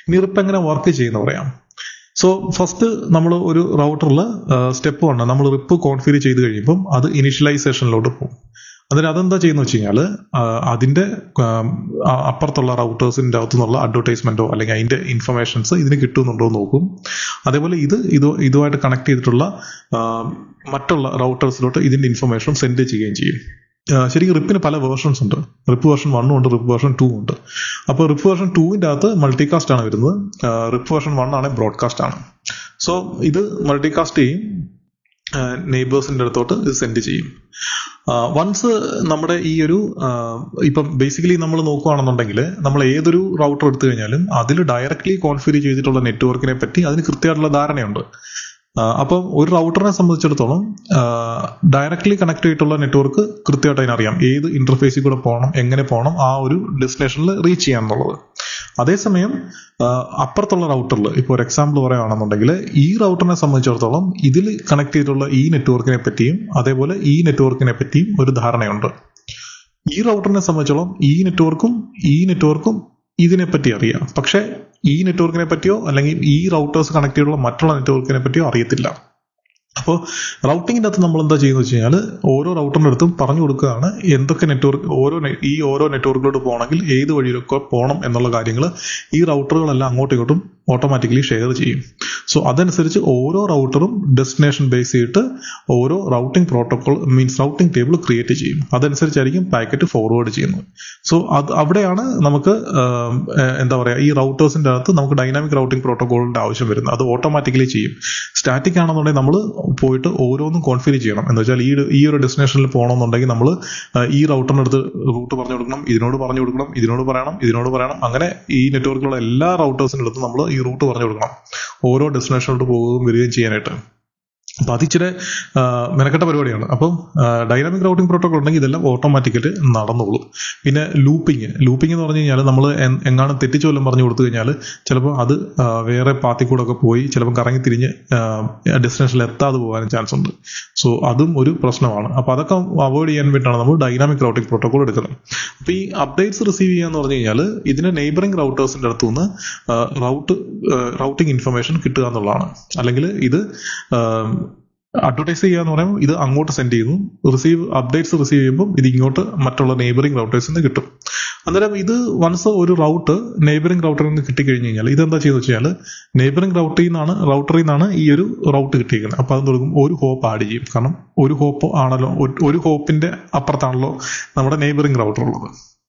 ഇനി റിപ്പ് എങ്ങനെ വർക്ക് ചെയ്യുന്ന പറയാം. സോ ഫസ്റ്റ് നമ്മൾ ഒരു റൗട്ടറിൽ സ്റ്റെപ്പ് 1 നമ്മൾ റിപ്പ് കോൺഫിഗർ ചെയ്ത് കഴിയുമ്പം അത് ഇനിഷ്യലൈസേഷനിലോട്ട് പോകും. അതിന് അതെന്താ ചെയ്യുന്ന വെച്ച് കഴിഞ്ഞാൽ അതിന്റെ അപ്പുറത്തുള്ള റൗട്ടേഴ്സിന്റെ അകത്തു നിന്നുള്ള അഡ്വർടൈസ്മെന്റോ അല്ലെങ്കിൽ അതിന്റെ ഇൻഫർമേഷൻസ് ഇതിന് കിട്ടുന്നുണ്ടോ എന്ന് നോക്കും. അതേപോലെ ഇതുമായിട്ട് കണക്ട് ചെയ്തിട്ടുള്ള മറ്റുള്ള റൗട്ടേഴ്സിലോട്ട് ഇതിന്റെ ഇൻഫർമേഷൻ സെൻഡ് ചെയ്യുകയും ചെയ്യും. ശരിക്കും റിപ്പിന് പല വേർഷൻസ് ഉണ്ട്. റിപ്പ് വേർഷൻ 1 ഉണ്ട്, റിപ്പ് വേർഷൻ 2 ഉണ്ട്. അപ്പോൾ റിപ്പ് വേർഷൻ 2ന്റെ അകത്ത് മൾട്ടികാസ്റ്റ് ആണ് വരുന്നത്. റിപ്പ് വേർഷൻ 1 ആണ് ബ്രോഡ്കാസ്റ്റ് ആണ്. സോ ഇത് മൾട്ടികാസ്റ്റ് ചെയ്യും, നെയ്ബേഴ്സിന്റെ അടുത്തോട്ട് ഇത് സെൻഡ് ചെയ്യും. വൺസ് നമ്മുടെ ഈ ഒരു ഇപ്പം ബേസിക്കലി നമ്മൾ നോക്കുകയാണെന്നുണ്ടെങ്കിൽ നമ്മൾ ഏതൊരു റൗട്ടർ എടുത്തു കഴിഞ്ഞാലും അതിൽ ഡയറക്ട്ലി കോൺഫിഗർ ചെയ്തിട്ടുള്ള നെറ്റ്വർക്കിനെ പറ്റി അതിന് കൃത്യമായിട്ടുള്ള ധാരണയുണ്ട്. അപ്പം ഒരു റൗട്ടറിനെ സംബന്ധിച്ചിടത്തോളം ഡയറക്ട്ലി കണക്ട് ചെയ്തിട്ടുള്ള നെറ്റ്വർക്ക് കൃത്യമായിട്ട് അതിനറിയാം ഏത് ഇന്റർഫേസിൽ കൂടെ പോകണം, എങ്ങനെ പോകണം, ആ ഒരു ഡെസ്റ്റിനേഷനിൽ റീച്ച് ചെയ്യാന്നുള്ളത്. അതേസമയം അപ്പുറത്തുള്ള റൗട്ടറിൽ ഇപ്പോൾ ഒരു എക്സാമ്പിൾ പറയുകയാണെന്നുണ്ടെങ്കിൽ ഈ റൗട്ടറിനെ സംബന്ധിച്ചിടത്തോളം ഇതിൽ കണക്ട് ചെയ്തിട്ടുള്ള ഈ നെറ്റ്വർക്കിനെ പറ്റിയും അതേപോലെ ഈ നെറ്റ്വർക്കിനെ പറ്റിയും ഒരു ധാരണയുണ്ട്. ഈ റൗട്ടറിനെ സംബന്ധിച്ചോളം ഈ നെറ്റ്വർക്കും ഇതിനെപ്പറ്റി അറിയാം. പക്ഷെ ഈ നെറ്റ്വർക്കിനെ പറ്റിയോ അല്ലെങ്കിൽ ഈ റൗട്ടേഴ്സ് കണക്ട് ചെയ്തിട്ടുള്ള മറ്റുള്ള നെറ്റ്വർക്കിനെ പറ്റിയോ അറിയത്തില്ല. അപ്പോൾ റൗട്ടിങ്ങിൻ്റെ അകത്ത് നമ്മൾ എന്താ ചെയ്യുന്നത് വെച്ച് കഴിഞ്ഞാൽ ഓരോ റൗട്ടറിൻ്റെ അടുത്തും പറഞ്ഞു കൊടുക്കുകയാണ് എന്തൊക്കെ നെറ്റ്വർക്ക് ഓരോ നെറ്റ്വർക്കിലോട്ട് പോകണമെങ്കിൽ ഏത് വഴിയിലൊക്കെ പോകണം എന്നുള്ള കാര്യങ്ങൾ ഈ റൗട്ടറുകളെല്ലാം അങ്ങോട്ടും ഇങ്ങോട്ടും ഓട്ടോമാറ്റിക്കലി ഷെയർ ചെയ്യും. സോ അതനുസരിച്ച് ഓരോ റൗട്ടറും ഡെസ്റ്റിനേഷൻ ബേസ് ചെയ്തിട്ട് ഓരോ routing protocol routing table create ചെയ്യും. അതനുസരിച്ചായിരിക്കും പാക്കറ്റ് ഫോർവേഡ് ചെയ്യുന്നത്. സോ അവിടെയാണ് നമുക്ക് എന്താ പറയുക ഈ റൗട്ടേഴ്സിൻ്റെ അകത്ത് നമുക്ക് ഡൈനാമിക് റൗട്ടിംഗ് പ്രോട്ടോകോളിൻ്റെ ആവശ്യം വരുന്നത്. അത് ഓട്ടോമാറ്റിക്കലി ചെയ്യും. സ്റ്റാറ്റിക് ആണെന്നുണ്ടെങ്കിൽ നമ്മൾ പോയിട്ട് ഓരോന്നും കോൺഫിഗർ ചെയ്യണം. എന്ന് വെച്ചാൽ ഈ ഒരു ഡെസ്റ്റിനേഷനിൽ പോകണമെന്നുണ്ടെങ്കിൽ നമ്മൾ ഈ റൗട്ടറിൻ്റെ അടുത്ത് റൂട്ട് പറഞ്ഞു കൊടുക്കണം, ഇതിനോട് പറഞ്ഞു കൊടുക്കണം, ഇതിനോട് പറയണം. അങ്ങനെ ഈ നെറ്റ്വർക്കിലുള്ള എല്ലാ റൗട്ടേഴ്സിൻ്റെ അടുത്ത് നമ്മൾ ഈ റൂട്ട് പറഞ്ഞു കൊടുക്കണം ഓരോ ഡെസ്റ്റിനേഷനിലോട്ട് പോവുകയും വരികയും ചെയ്യാനായിട്ട്. അപ്പം അതിച്ചിരി മെനക്കെട്ട പരിപാടിയാണ്. അപ്പം ഡൈനാമിക് റൗട്ടിംഗ് പ്രോട്ടോകോൾ ഉണ്ടെങ്കിൽ ഇതെല്ലാം ഓട്ടോമാറ്റിക്കലി നടന്നോളും. പിന്നെ ലൂപ്പിംഗ് എന്ന് പറഞ്ഞു കഴിഞ്ഞാൽ നമ്മൾ എങ്ങാനും തെറ്റിച്ച് വല്ലതും പറഞ്ഞു കൊടുത്തു കഴിഞ്ഞാൽ ചിലപ്പോൾ അത് വേറെ പാത്തിൽ കൂടെ ഒക്കെ പോയി ചിലപ്പോൾ കറങ്ങി തിരിഞ്ഞ് ഡെസ്റ്റിനേഷനിൽ എത്താതെ പോകാനും ചാൻസ് ഉണ്ട്. സോ അതും ഒരു പ്രശ്നമാണ്. അപ്പോൾ അതൊക്കെ അവോയ്ഡ് ചെയ്യാൻ വേണ്ടിയിട്ടാണ് നമ്മൾ ഡൈനാമിക് റൗട്ടിംഗ് പ്രോട്ടോകോൾ എടുക്കുന്നത്. അപ്പോൾ ഈ അപ്ഡേറ്റ്സ് റിസീവ് ചെയ്യാന്ന് പറഞ്ഞു കഴിഞ്ഞാൽ ഇതിന് നെയ്ബറിംഗ് റൗട്ടേഴ്സിൻ്റെ അടുത്തു നിന്ന് റൗട്ടിംഗ് ഇൻഫർമേഷൻ കിട്ടുക എന്നുള്ളതാണ്. അല്ലെങ്കിൽ ഇത് അഡ്വർടൈസ് ചെയ്യാന്ന് പറയുമ്പോൾ ഇത് അങ്ങോട്ട് സെൻഡ് ചെയ്യുന്നു, അപ്ഡേറ്റ്സ് റിസീവ് ചെയ്യുമ്പോൾ ഇത് ഇങ്ങോട്ട് മറ്റുള്ള നെയ്ബറിംഗ് റൗട്ടേഴ്സിൽ നിന്ന് കിട്ടും. അന്നേരം ഇത് വൺസ് ഒരു റൗട്ട് നെയ്ബറിംഗ് റൗട്ടറിൽ നിന്ന് കിട്ടിക്കഴിഞ്ഞ് കഴിഞ്ഞാൽ ഇതെന്താ ചെയ്യുന്നത് വെച്ച് കഴിഞ്ഞാൽ നെയ്ബറിംഗ് റൗട്ടറിൽ നിന്നാണ് ഈ ഒരു റൗട്ട് കിട്ടിയിരിക്കുന്നത്. അപ്പോൾ അത് തുടങ്ങും ഒരു ഹോപ്പ് ആഡ് ചെയ്യും. കാരണം ഒരു ഹോപ്പ് ആണല്ലോ, ഒരു ഹോപ്പിന്റെ അപ്പുറത്താണല്ലോ നമ്മുടെ നെയ്ബറിംഗ് റൗട്ടർ ഉള്ളത്.